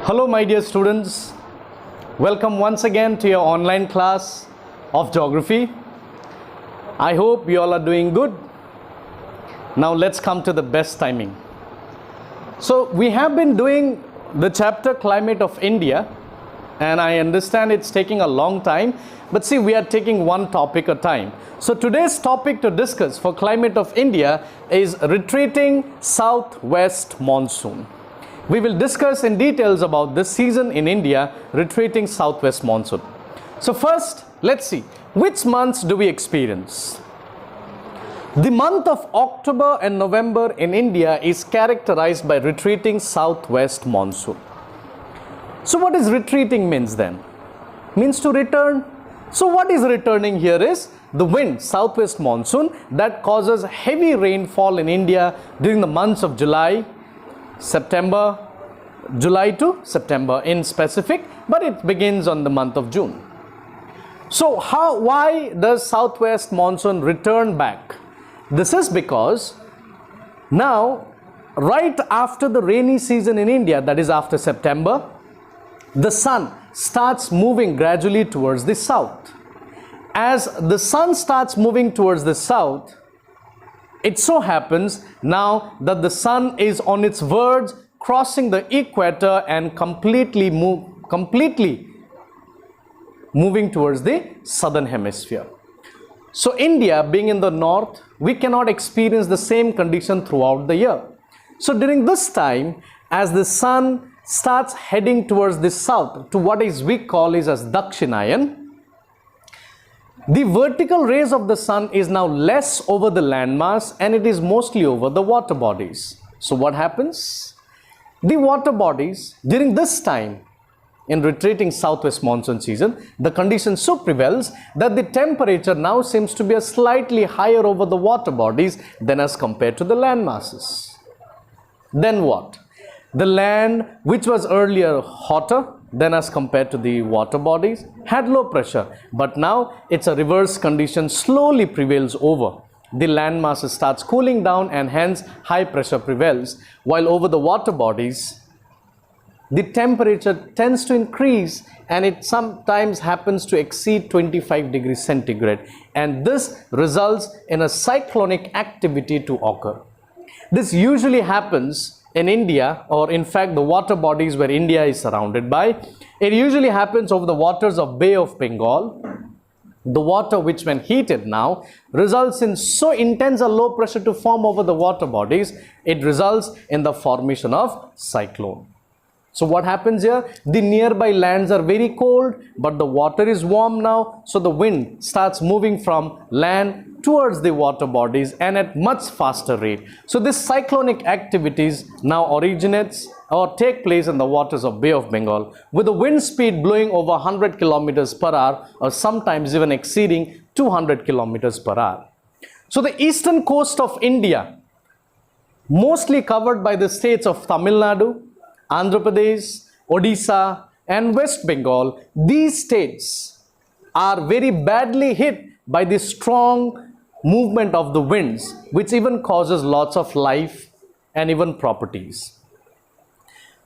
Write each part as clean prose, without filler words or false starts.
Hello my dear students, welcome once again to your online class of geography. I hope you all are doing good. Now let's come to the best timing. So we have been doing the chapter Climate of India, and I understand it's taking a long time, but see, we are taking one topic at a time. So today's topic to discuss for Climate of India is retreating southwest monsoon. We will discuss in details about this season in India, retreating southwest monsoon. So first, let's see, which months do we experience? The month of October and November in India is characterized by retreating southwest monsoon. So what is retreating means then? Means to return. So what is returning here is the wind, southwest monsoon, that causes heavy rainfall in India during the months of July to September in specific, but it begins on the month of June. So why does southwest monsoon return back? This is because now, right after the rainy season in India, that is after September, the sun starts moving gradually towards the south. As the sun starts moving towards the south, it so happens now that the sun is on its verge crossing the equator and completely moving towards the southern hemisphere. So India being in the north, we cannot experience the same condition throughout the year. So during this time, as the sun starts heading towards the south to what is we call is as Dakshinayan, the vertical rays of the sun is now less over the landmass and it is mostly over the water bodies. So what happens? The water bodies during this time in retreating southwest monsoon season, the condition so prevails that the temperature now seems to be a slightly higher over the water bodies than as compared to the land masses. Then what? The land, which was earlier hotter than as compared to the water bodies, had low pressure, but now it's a reverse condition slowly prevails over. The land mass starts cooling down and hence high pressure prevails, while over the water bodies, the temperature tends to increase and it sometimes happens to exceed 25 degrees centigrade, and this results in a cyclonic activity to occur. This usually happens in India, or in fact the water bodies where India is surrounded by. It usually happens over the waters of Bay of Bengal. The water which when heated now results in so intense a low pressure to form over the water bodies, it results in the formation of cyclone. So what happens here? The nearby lands are very cold, but the water is warm now, so the wind starts moving from land towards the water bodies and at much faster rate. So this cyclonic activities now originates or take place in the waters of Bay of Bengal with a wind speed blowing over 100 kilometers per hour or sometimes even exceeding 200 kilometers per hour. So the eastern coast of India, mostly covered by the states of Tamil Nadu, Andhra Pradesh, Odisha and West Bengal, these states are very badly hit by the strong movement of the winds, which even causes lots of life and even properties.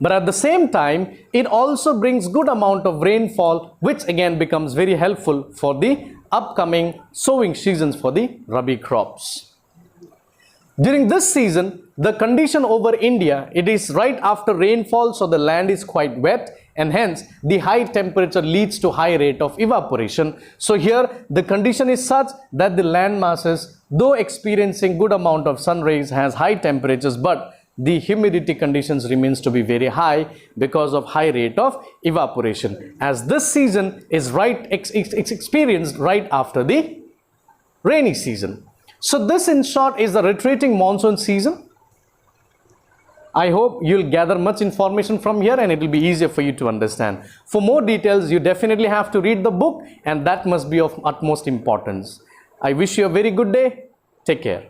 But at the same time, it also brings good amount of rainfall, which again becomes very helpful for the upcoming sowing seasons for the Rabi crops. During this season, the condition over India, it is right after rainfall, so the land is quite wet and hence the high temperature leads to high rate of evaporation. So here the condition is such that the land masses, though experiencing good amount of sun rays, has high temperatures, but the humidity conditions remains to be very high because of high rate of evaporation, as this season is experienced right after the rainy season. So this in short is the retreating monsoon season. I hope you'll gather much information from here and it will be easier for you to understand. For more details, you definitely have to read the book, and that must be of utmost importance. I wish you a very good day. Take care.